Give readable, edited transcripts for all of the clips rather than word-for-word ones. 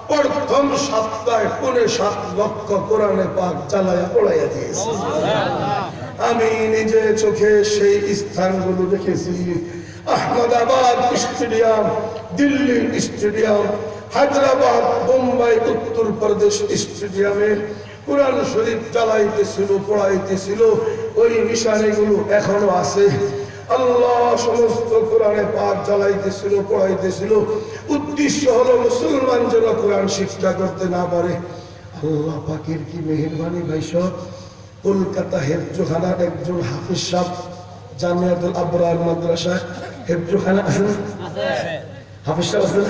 প্রথম সপ্তাহে 7.5 লক্ষ কোরআনে পাক জ্বালায়া পোড়াইয়া দিয়েছে। আমি নিজে চোখে সেই স্থানগুলো দেখেছি। আহমদাবাদ স্টেডিয়াম, দিল্লি স্টেডিয়াম, হায়দ্রাবাদ, বোম্বাই, উত্তর প্রদেশ স্টেডিয়ামে কোরআন শরীফ জ্বালাইতেছিল, পড়াইতেছিল। ওই নিশানিগুলো এখনো আছে। আল্লাহ সমস্ত কোরআনে পাক জ্বালাইতেছিল, পড়াইতেছিল। উদ্দেশ্য হলো মুসলমান যেন কোরআন শিক্ষা করতে না পারে। আল্লাহ পাকের কি মেহেরবানি ভাই। সব কলকাতা হেফজোখানার একজন হাফিজ সাহেব, জামিয়াতুল আবরার মাদ্রাসা হেফজোখানা আছেন, হাফিজ সাহেব আছেন,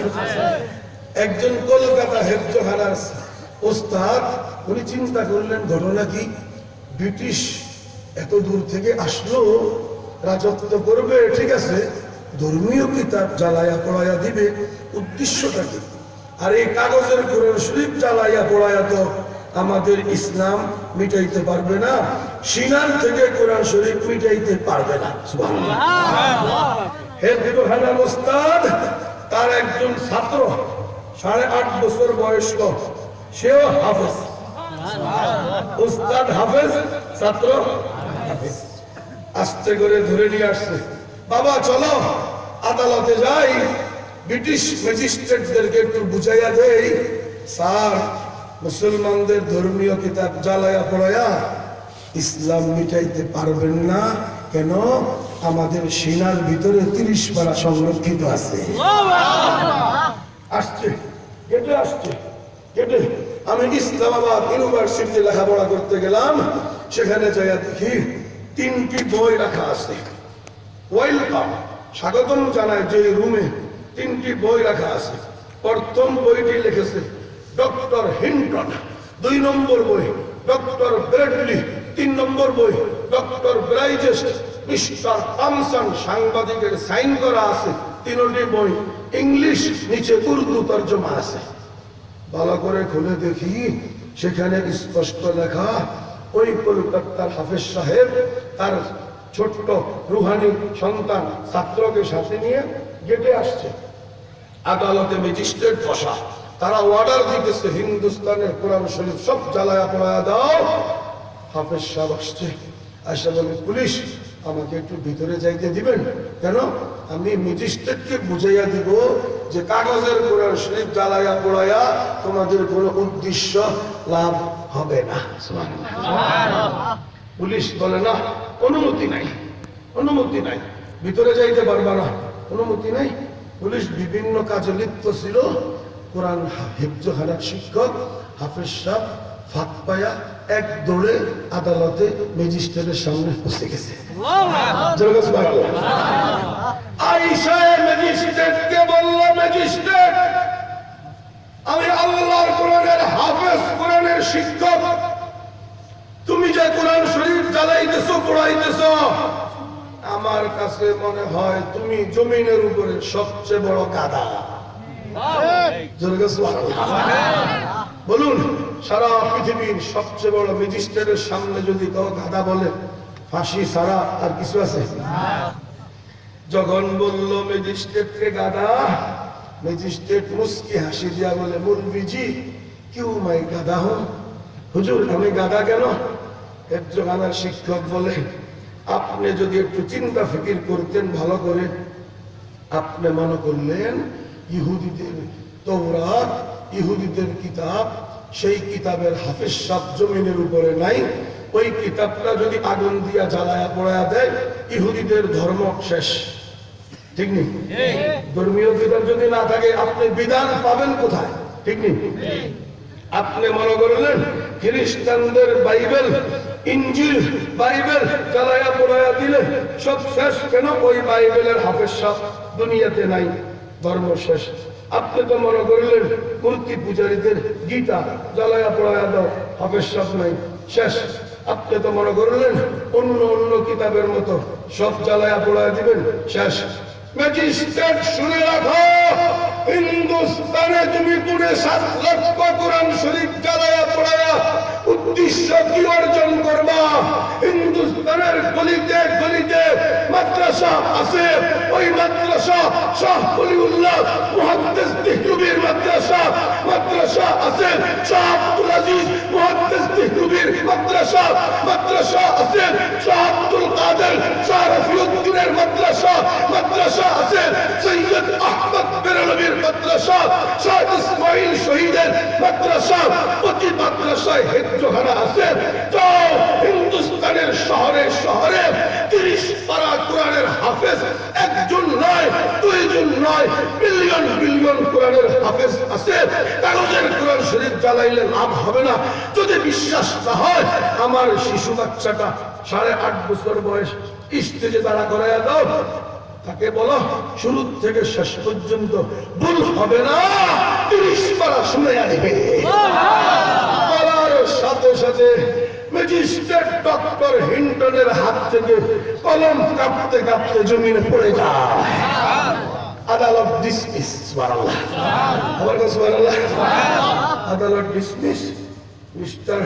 একজন কলকাতা হেফজোখানার ওস্তাদ। উনি চিন্তা করলেন ঘটনা কি, ব্রিটিশ এত দূর থেকে আসলো, রাজত্ব করবে, ঠিক আছে, ধর্মীয় কিতাব জ্বালায়া পড়াইয়া দিবে, উদ্দেশ্যটা কি? আর এই কাগজের কোরআন শরীফ জ্বালাইয়া পড়াইয়া তো আমাদের ইসলাম মিটাইতে পারবে না, সিনার থেকে কোরআন শরীফ মিটাইতে পারবে না। হেফজোখানার ওস্তাদ, তার একজন ছাত্র 8.5 বছর বয়স্ক, সেও হাফেজ। ওস্তাদ হাফেজ, ছাত্র হাফেজ। আস্তে করে ধরে নিয়ে আসছে, বাবা চলো আদালতে যাই, ব্রিটিশ ম্যাজিস্ট্রেটদেরকে একটু বুঝাইয়া দেই, স্যার মুসলমানদের ধর্মীয় কিতাব জ্বালায়া পড়ায়া ইসলাম মিটাইতে পারবেন না। কেন? আমাদের সিনার ভিতরে 30 পারা সংরক্ষিত আছে। আসছে কেটে, আসছে কেটে। আমি ইসলামাবাদ ইউনিভার্সিটিতে লেখাপড়া করতে গেলাম, সেখানে যাইয়া দেখি 3টি বই রাখা আছে। ওয়েলকাম, স্বাগতম জানায় যে রুমে 3টি বই রাখা আছে। প্রথম বইটি লিখেছে ডক্টর হিন্টন, 2 নম্বর বই ডক্টর ব্রেডলি, 3 নম্বর বই ডক্টর ব্রাইজেস, মিস্টার থমসন সাংবাদিকের সাইন করা আছে। 3টি বই ইংলিশ, নিচে উর্দু তর্জমা আছে। ভালো করে খুলে দেখি, সেখানে স্পষ্ট লেখা, ওই কলকাতার হাফেজ সাহেব তার ছোট্ট রুহানি সন্তান ছাত্রকে সাথে নিয়ে গেটে আসছে। আদালতে ম্যাজিস্ট্রেট বসা, তারা অর্ডার দিতেছে হিন্দুস্তানের কোরআন শরীফ সব জ্বালায়া পড়ায়া দাও। হাফেজ সাহেব আসছে, আয়সা বলে, পুলিশ আমাকে একটু ভিতরে যাইতে দিবেন? কেন? আমি ম্যাজিস্ট্রেটকে বুঝাইয়া দিব যে কাগজের কোরআন শরীফ জ্বালায়া পড়ায়া তোমাদের কোনো উদ্দেশ্য লাভ হবে না। পুলিশ বলে, না, অনুমতি নাই, অনুমতি নাই, ভিতরে যাইতে পারবা না, অনুমতি নাই। পুলিশ বিভিন্ন কাজে লিপ্ত ছিল। কোরআন হেফজোখানার শিক্ষক হাফেজ সাহেব ফাঁক পায়া এক দৌড়ে আদালতে ম্যাজিস্ট্রেটের সামনে পৌঁছে গেছে। আয়েশা ম্যাজিস্ট্রেটকে বলল, ম্যাজিস্ট্রেট, আমি আল্লাহর কোরআনের হাফেজ, কোরআনের শিক্ষক, তুমি যে কোরআন শরীফ জ্বালাইতেছো, পড়াইতেছো, আমার কাছে মনে হয় তুমি জমিনের উপরে সবচেয়ে বড় গাধা। বলুন, সারা পৃথিবীর সবচেয়ে বড় ম্যাজিস্ট্রেটের সামনে যদি কেউ গাধা বলে, ফাঁসি ছাড়া আর কিছু আছে? যখন বলল ম্যাজিস্ট্রেটকে গাধা, ম্যাজিস্ট্রেট মুস্কি হাসি দিয়া বলে, মৌলভীজি কিউ মাই গাধা হুম? হুজুর আমি গাধা কেন? হেফজোখানার শিক্ষক বলে, আপনি যদি একটু চিন্তা ফিকির করতেন ভালো করে, আপনি মনে করলেন ইহুদিদের তওরাত, ইহুদিদের কিতাব, সেই কিতাবের হাফেজ সাহেব জমিনের উপরে নাই, ওই কিতাবটা যদি আগুন দিয়া জ্বালায়া পড়ায়া দেয়, ইহুদিদের ধর্ম শেষ। ঠিক নেই? ধর্মীয় কিতাব যদি না থাকে আপনি বিধান পাবেন কোথায়? ঠিক নেই? আপনি মনে করলেন খ্রিস্টানদের বাইবেল, ইঞ্জিল, বাইবেল জ্বালায়া পড়ায়া দিলে সব শেষ। কেন? ওই বাইবেলের হাফেজ সাহেব দুনিয়াতে নাই, ধর্ম শেষ। আপনি তো মনে করলেন মূর্তি পূজারীদের গীতা জ্বালায়া পড়ায়া দাও, হাফেজ সাহেব নাই, শেষ। আপনি তো মনে করলেন অন্য অন্য কিতাবের মতো সব জ্বালায়া পড়ায়া দিবেন, শেষ। ম্যাজিস্ট্রেট শুনে রাখো, হিন্দুস্তানে তুমি 7 লক্ষ কোরআন শরীফ জ্বালায়া পড়ায়া উদ্দেশ্য কি অর্জন করবা? হিন্দুস্তানের গলিতে গলিতে মাদ্রাসা আছে, ওই মাদ্রাসা শাহ ওলিউল্লাহ মুহাদ্দিস দেহলভির মাদ্রাসা মাদ্রাসা আছে শাহ আব্দুল আজিজ মুহাদ্দিস দিহলুবির মাদ্রাসা আছে শাহ আব্দুল কাদের শাহ রফিউদ্দিনের মাদ্রাসা আছে সৈয়দ আহমদ বেরলভীর মাদ্রাসা শাহ ইসমাইল শহীদের মাদ্রাসা প্রতি মাদ্রাসায় হেফজখানা আছে। তো হিন্দুস্তানের শহরে শহরে 30 পারা কোরআনের হাফেজ একজন নয়, দুইজন নয়, বিলিয়ন বিলিয়ন কোরআনের হাফেজ আছে। কাগজের কোরআন শরীফ জ্বালাইলে লাভ হবে না। যদি বিশ্বাস না হয় আমার শিশু বাচ্চাটা 8.5 বছর বয়স স্টেজে দাঁড়া করাইয়া দাও, তাকে বলো শুরু থেকে শেষ পর্যন্ত ভুল হবে না, 30 পারা শুনে আনবে। বলার সাথে সাথে ম্যাজিস্ট্রেট ডক্টর হিন্টনের হাত থেকে কলম কাঁপতে কাঁপতে জমিনে পড়ে যায়। আদালত ডিসমিস। সুবহানাল্লাহ, আমার কাছে সুবহানাল্লাহ। আদালত ডিসমিস। মিস্টার